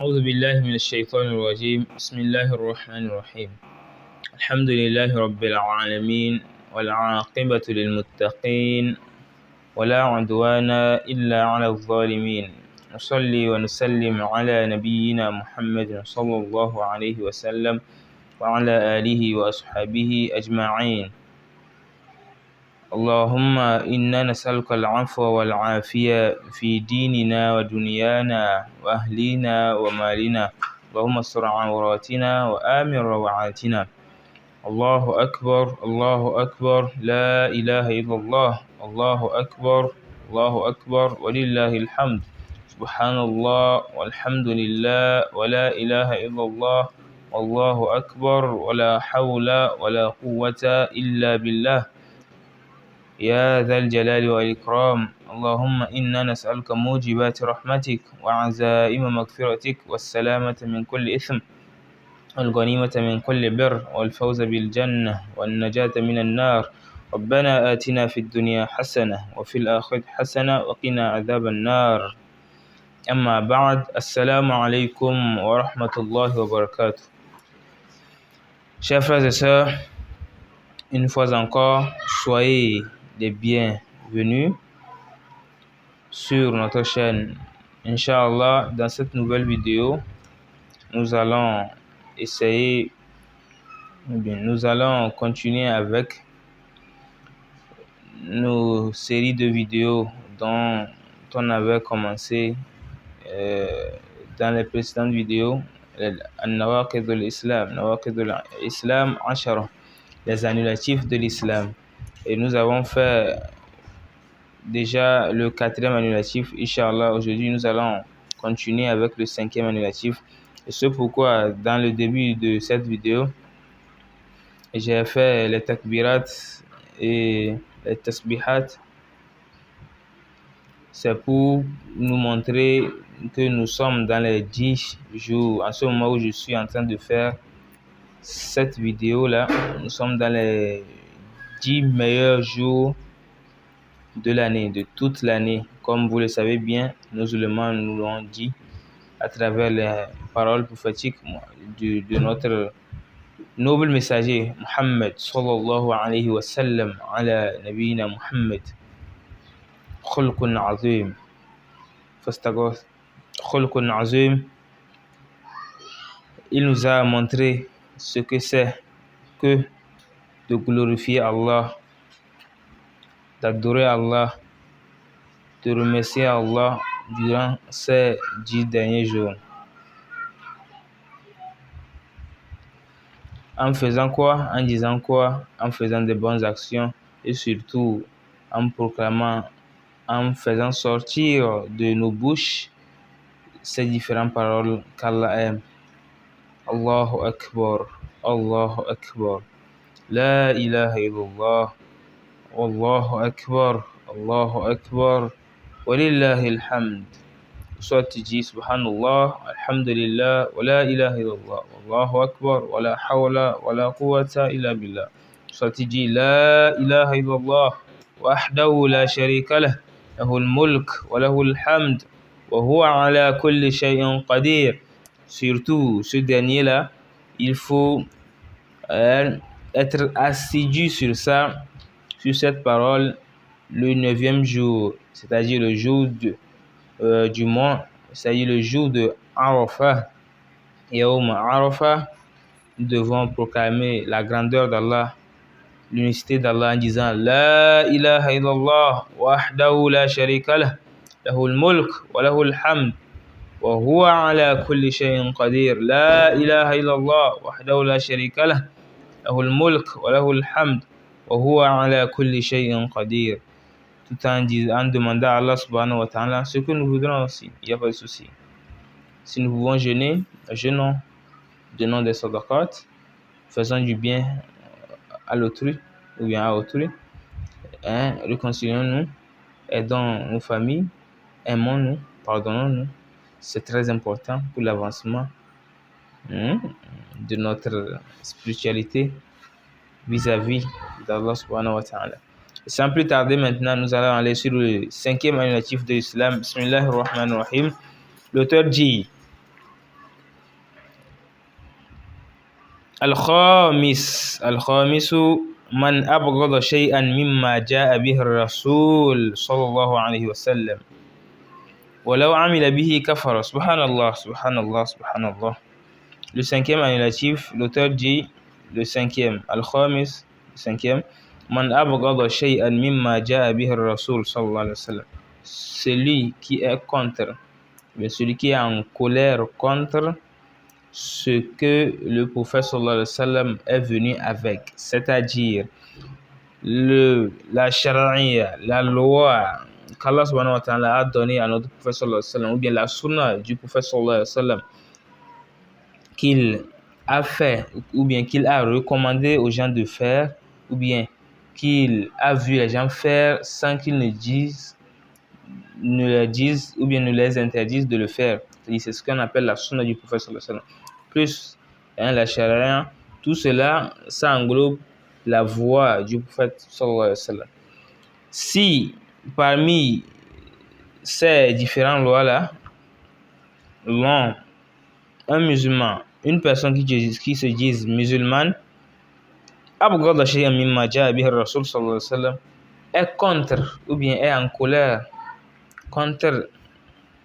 أعوذ بالله من الشيطان الرجيم. بسم الله الرحمن الرحيم. الحمد لله رب العالمين، والعاقبة للمتقين، ولا عدوان إلا على الظالمين. نصلي ونسلم على نبينا محمد صلى الله عليه وسلم وعلى آله وأصحابه أجمعين. اللهم إنا نسألك العفو والعافية في ديننا ودنيانا وأهلنا ومالنا. اللهم استر عوراتنا وآمن روعاتنا. الله أكبر، الله أكبر، لا إله إلا الله. الله أكبر، الله أكبر، ولله الحمد. سبحان الله والحمد لله ولا إله إلا الله. والله أكبر، ولا حول ولا قوة إلا بالله. يا ذا الجلال والإكرام. اللهم إنا نسألك موجبات رحمتك وعزائم مغفرتك والسلامة من كل إثم والغنيمة من كل بر والفوز بالجنة والنجاة من النار. ربنا آتنا في الدنيا حسنة وفي الآخرة حسنة وقنا عذاب النار. أما بعد، السلام عليكم ورحمة الله وبركاته. Chers frères et sœurs, une fois encore, soyez les bienvenus sur notre chaîne. Inch'Allah, dans cette nouvelle vidéo, nous allons continuer avec nos séries de vidéos dont on avait commencé dans les précédentes vidéos. An-Nawaqid al-Islam Ashara, les annulatifs de l'islam. Et nous avons fait déjà le 4e annulatif. Inch'Allah, aujourd'hui nous allons continuer avec le 5e annulatif. Et c'est pourquoi dans le début de cette vidéo, j'ai fait les takbirat et les tasbihat. C'est pour nous montrer que nous sommes dans les 10 jours. En ce moment où je suis en train de faire cette vidéo là, nous sommes dans les 10 meilleurs jours de l'année, de toute l'année. Comme vous le savez bien, nos musulmans nous l'ont dit à travers les paroles prophétiques de notre noble messager Muhammad sallallahu alayhi wa sallam ala nabiyina Muhammad. Khulqun azim. Khulqun azim. Il nous a montré ce que c'est que de glorifier Allah, d'adorer Allah, de remercier Allah durant ces 10 derniers jours. En faisant quoi? En disant quoi? En faisant de bonnes actions et surtout en proclamant, en faisant sortir de nos bouches ces différentes paroles qu'Allah aime. Allahu Akbar, Allahu Akbar, La ilaha illallah, Wallahu Akbar, Allahu Akbar, Walillahi alhamd. Soit tu dis Subhanallah, Alhamdulillah, wa la ilaha illallah, Wallahu Akbar, wa la hawla wa la quwwata illa billah. Soit tu dis La ilaha illallah, wahdahu la sharika lah, lahul mulk wa lahul hamd, wa huwa ala kulli shay'in qadir. Surtout ce dernier-là, il faut être assidu sur ça, sur cette parole, le 9e jour, c'est-à-dire le jour du mois, c'est-à-dire le jour de Arafah. Yawm Arafah, nous devons proclamer la grandeur d'Allah, l'unicité d'Allah en disant La ilaha illallah, wahdahu la sharika lah, lahul mulk wa lahul hamd, wa huwa ala kulli shay'in qadir. La ilaha illallah, wahdahu la sharika lah, lahul mulk wa lahul hamd, wa huwa ala kulli shay'in qadir. Tout en demandant à Allah subhanahu wa ta'ala ce que nous voudrons aussi, il n'y a pas de souci. Si nous pouvons jeûner, jeûnons, donnons des sadaqat, faisons du bien à l'autrui ou bien à autrui, réconcilions-nous, aidons nos familles, aimons-nous, pardonnons-nous. C'est très important pour l'avancement de notre spiritualité vis-à-vis d'Allah subhanahu wa ta'ala. Sans plus tarder, maintenant, nous allons aller sur le 5e annulatif de l'islam. Bismillahir Rahmanir Rahim. L'auteur dit الخامس من أبغض شيئا مما جاء به الرسول صلى الله عليه وسلم ولو عمل به كفر. Subhanallah, subhanallah, subhanallah. Le cinquième annulatif, l'auteur dit le cinquième, al-khamis, le cinquième, man abghada shay'an mimma ja'a bihi ar-rasul sallallahu alayhi wa sallam. Celui qui est contre, celui qui est en colère contre ce que le prophète sallallahu alayhi wa sallam est venu avec, c'est-à-dire la charia, la loi qu'Allah subhanahu wa ta'ala a donné à notre prophète sallallahu alayhi wa sallam, ou bien la sunna du prophète sallallahu alayhi wa sallam qu'il a fait, ou bien qu'il a recommandé aux gens de faire, ou bien qu'il a vu les gens faire sans qu'ils ne leur disent, ou bien ne les interdisent de le faire. C'est ce qu'on appelle la sunna du prophète sallallahu alayhi wa sallam. Plus la charia, tout cela, ça englobe la voie du prophète sallallahu alayhi wa sallam. Si parmi ces différentes lois-là, un musulman, une personne qui se dise musulmane, est contre ou bien est en colère contre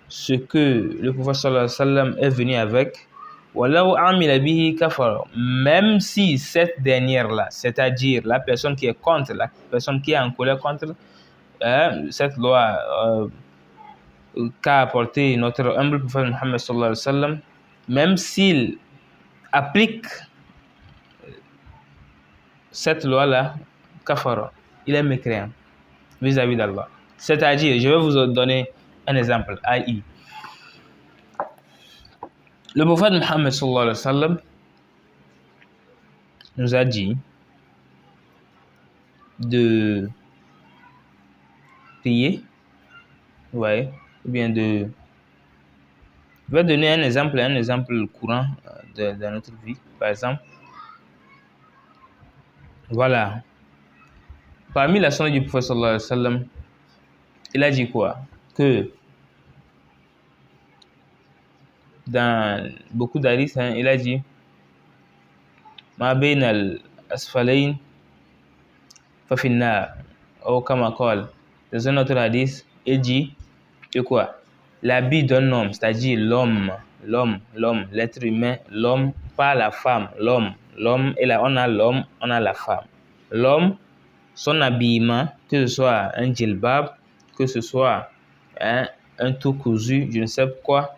ce que le prophète sallallahu alayhi wa sallam est venu avec, même si cette dernière-là, c'est-à-dire la personne qui est contre, la personne qui est en colère contre cette loi qu'a apporté notre humble prophète Muhammad sallallahu alayhi wa sallam, même s'il applique cette loi-là, kafara, il est mécréant vis-à-vis d'Allah. C'est-à-dire, je vais vous donner un exemple, i.e. le prophète Muhammad sallallahu alayhi wa sallam nous a dit de prier, ouais, ou bien de... Je vais donner un exemple courant de notre vie, par exemple. Voilà. Parmi la sunna du prophète sallallahu alayhi wa sallam, il a dit quoi? Que dans beaucoup d'hadiths, il a dit Ma bayna al-asfalayn fa fi an-nar, ou kama qala. Dans un autre hadith, il dit que quoi? L'habit d'un homme, c'est-à-dire l'homme, l'être humain, l'homme, pas la femme, l'homme, et là on a l'homme, on a la femme. L'homme, son habillement, que ce soit un djilbab, que ce soit un tout cousu, je ne sais quoi,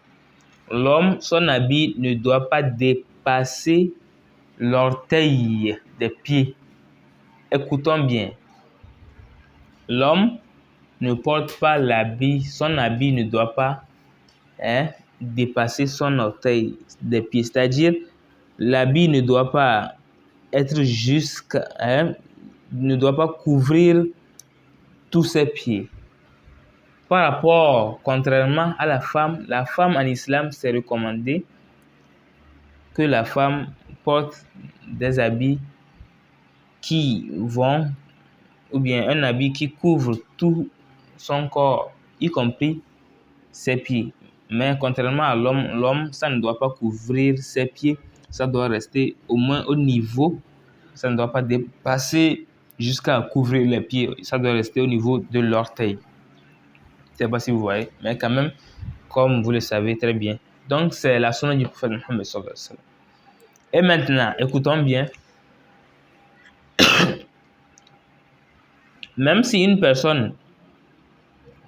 l'homme, son habit ne doit pas dépasser l'orteil des pieds. Écoutons bien. L'homme ne porte pas l'habit, son habit ne doit pas dépasser son orteil des pieds. C'est-à-dire, l'habit ne doit pas être ne doit pas couvrir tous ses pieds. Par rapport, contrairement à la femme en islam, c'est recommandé que la femme porte des habits qui vont, ou bien un habit qui couvre tout son corps, y compris ses pieds. Mais contrairement à l'homme, ça ne doit pas couvrir ses pieds, ça doit rester au moins au niveau, ça ne doit pas dépasser jusqu'à couvrir les pieds, ça doit rester au niveau de l'orteil. Je ne sais pas si vous voyez, mais quand même, comme vous le savez très bien. Donc, c'est la sunna du prophète Muhammad sallallahu alayhi wa sallam. Et maintenant, écoutons bien. Même si une personne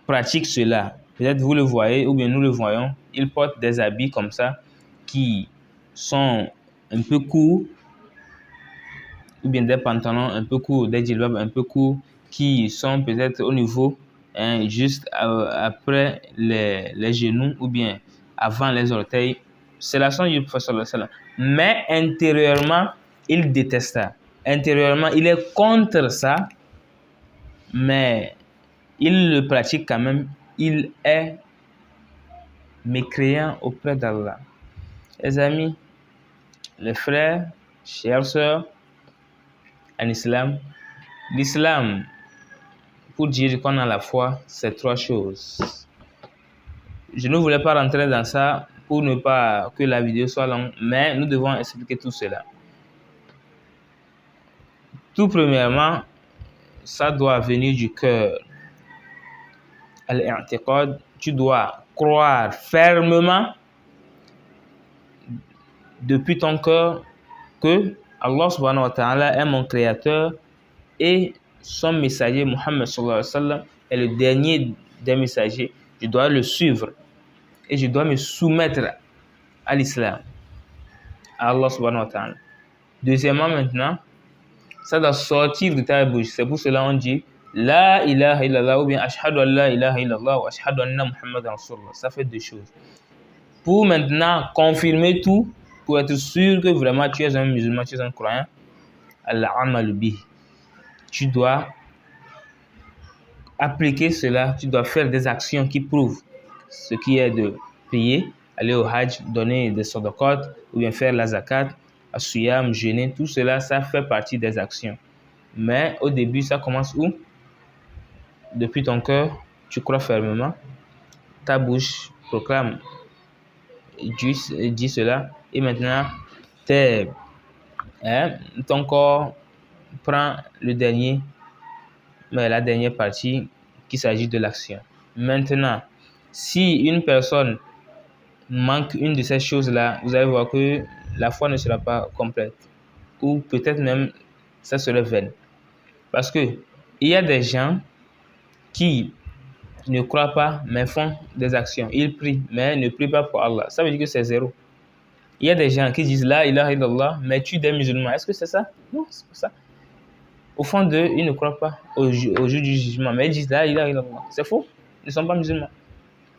pratique cela, peut-être vous le voyez ou bien nous le voyons, il porte des habits comme ça qui sont un peu courts, ou bien des pantalons un peu courts, des djellabs un peu courts, qui sont peut-être au niveau juste après les genoux ou bien avant les orteils. C'est la sunna du prophète sallallahu alayhi wa sallam. Mais intérieurement, il déteste ça. Intérieurement, il est contre ça, mais il le pratique quand même. Il est mécréant auprès d'Allah. Les amis, les frères, chères sœurs, en islam, l'islam, pour dire qu'on a la foi, c'est 3 choses. Je ne voulais pas rentrer dans ça pour ne pas que la vidéo soit longue, mais nous devons expliquer tout cela. Tout premièrement, ça doit venir du cœur. Al-i'tiqad, tu dois croire fermement depuis ton cœur que Allah subhanahu wa ta'ala est mon créateur et son messager Muhammad sallallahu alayhi wa sallam est le dernier des messagers. Je dois le suivre et je dois me soumettre à l'islam, à Allah subhanahu wa ta'ala. Deuxièmement, maintenant, ça doit sortir de ta bouche. C'est pour cela qu'on dit La ilaha illallah ou bien Ashhadu an la ilaha illallah ou Ashhadu anna Muhammad Rasulullah. Ça fait deux choses. Pour maintenant confirmer tout, pour être sûr que vraiment tu es un musulman, tu es un croyant, al-amal bih. Tu dois appliquer cela, tu dois faire des actions qui prouvent ce qui est de prier, aller au hajj, donner des sadaqat, ou bien faire la zakat, as-siyam, jeûner, tout cela, ça fait partie des actions. Mais au début, ça commence où? Depuis ton cœur, tu crois fermement, ta bouche proclame, dit cela, et maintenant, ton corps prend la dernière partie qu'il s'agit de l'action. Maintenant, si une personne manque une de ces choses-là, vous allez voir que la foi ne sera pas complète. Ou peut-être même, ça serait vaine. Parce que il y a des gens qui ne croient pas, mais font des actions. Ils prient, mais ne prient pas pour Allah. Ça veut dire que c'est zéro. Il y a des gens qui disent La ilaha illallah, mais tuent des musulmans. Est-ce que c'est ça? Non, c'est pas ça. Au fond d'eux, ils ne croient pas au jour du jugement, mais ils disent La ilaha illallah. C'est faux. Ils ne sont pas musulmans.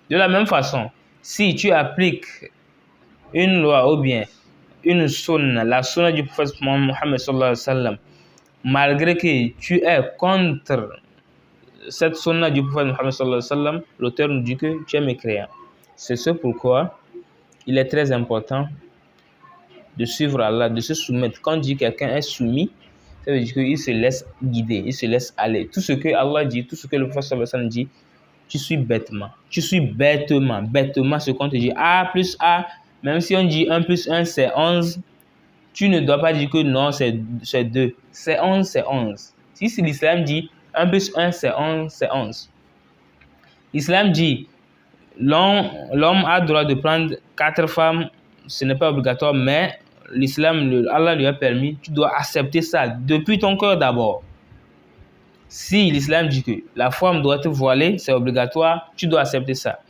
De la même façon, si tu appliques une loi ou bien une sunna, la sunna du prophète Mohammed sallallahu alayhi wa sallam, malgré que tu es contre cette sunna du prophète Mohammed sallallahu alayhi wa sallam, l'auteur nous dit que tu es mécréant. C'est ce pourquoi il est très important de suivre Allah, de se soumettre. Quand on dit que quelqu'un est soumis, ça veut dire qu'il se laisse guider, il se laisse aller. Tout ce que Allah dit, tout ce que le prophète sallallahu alayhi wa sallam dit, tu suis bêtement. Tu suis bêtement ce qu'on te dit. A plus A, même si on dit 1 plus 1, c'est 11, tu ne dois pas dire que non, c'est 2. C'est 11, c'est 11. Si l'islam dit 1 plus 1, c'est 11, c'est 11. L'islam dit l'homme a le droit de prendre 4 femmes, ce n'est pas obligatoire, mais l'islam, Allah lui a permis, tu dois accepter ça depuis ton cœur d'abord. Si l'islam dit que la femme doit être voilée, c'est obligatoire, tu dois accepter ça.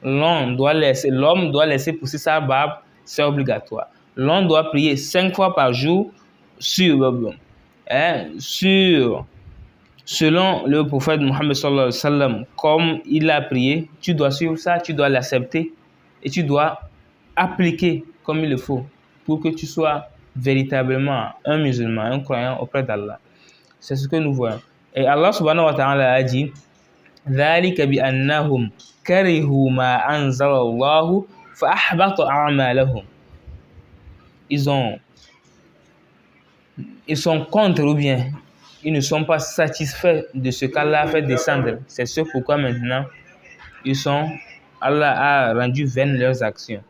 L'homme doit laisser pousser sa barbe, c'est obligatoire. L'homme doit prier 5 fois par jour selon le prophète Mohammed sallallahu alayhi wa sallam, comme il a prié, tu dois suivre ça, tu dois l'accepter et tu dois appliquer comme il le faut pour que tu sois véritablement un musulman, un croyant auprès d'Allah. C'est ce que nous voyons. Et Allah subhanahu wa ta'ala a dit ذَلِكَ بِأَنَّهُمْ كَرِهُوا مَا أَنزَلَ اللَّهُ فَأَحْبَطَ أَعْمَالَهُمْ. Ils sont contre ou bien ils ne sont pas satisfaits de ce qu'Allah a fait descendre. C'est ce pourquoi maintenant Allah a rendu vaines leurs actions.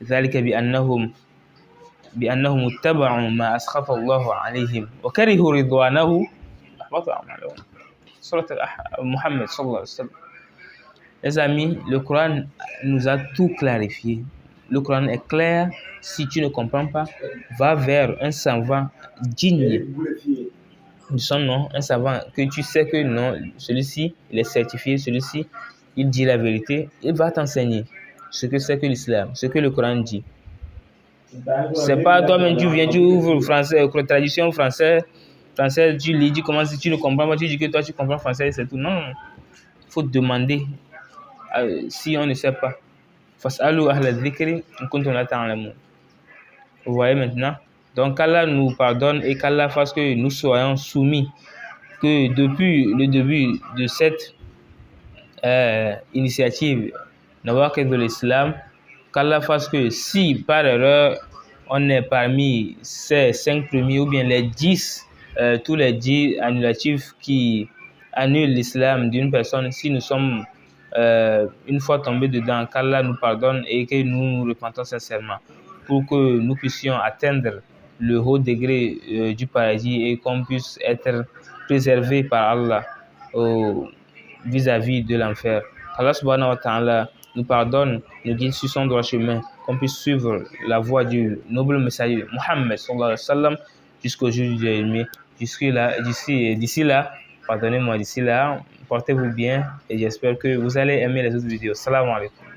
ذَلِكَ بأنهم اتبعوا ما أسخط الله عليهم وكرهوا رضوانه أحبط أعمالهم. Surat Muhammad sallallahu alayhi wa sallam. Les amis, le Coran nous a tout clarifié. Le Coran est clair. Si tu ne comprends pas, va vers un savant digne de son nom, un savant que tu sais que non, celui-ci, il est certifié, celui-ci, il dit la vérité. Il va t'enseigner ce que c'est que l'islam, ce que le Coran dit. C'est pas toi-même, tu viens, tu ouvres le français, la traduction française, tu lis, tu commences, tu ne comprends pas, tu dis que toi tu comprends français, c'est tout. Non, il faut demander si on ne sait pas. Fas'alu ahla dhikri in kuntum la ta'lamun. Vous voyez maintenant? Donc qu'Allah nous pardonne et qu'Allah fasse que nous soyons soumis, que depuis le début de cette initiative Nawaqid de l'Islam, qu'Allah fasse que si par erreur on est parmi ces 5 premiers ou bien les 10, tous les 10 annulatifs qui annulent l'islam d'une personne, si nous sommes une fois tombés dedans, qu'Allah nous pardonne et que nous nous repentons sincèrement pour que nous puissions atteindre le haut degré du paradis et qu'on puisse être préservé par Allah vis-à-vis de l'enfer. Allah subhanahu wa ta'ala nous pardonne, nous guide sur son droit chemin, qu'on puisse suivre la voie du noble messager Muhammad sallallahu alayhi wa sallam jusqu'au jour du jugement. D'ici là, pardonnez-moi, d'ici là, portez-vous bien et j'espère que vous allez aimer les autres vidéos. Salam alaikum.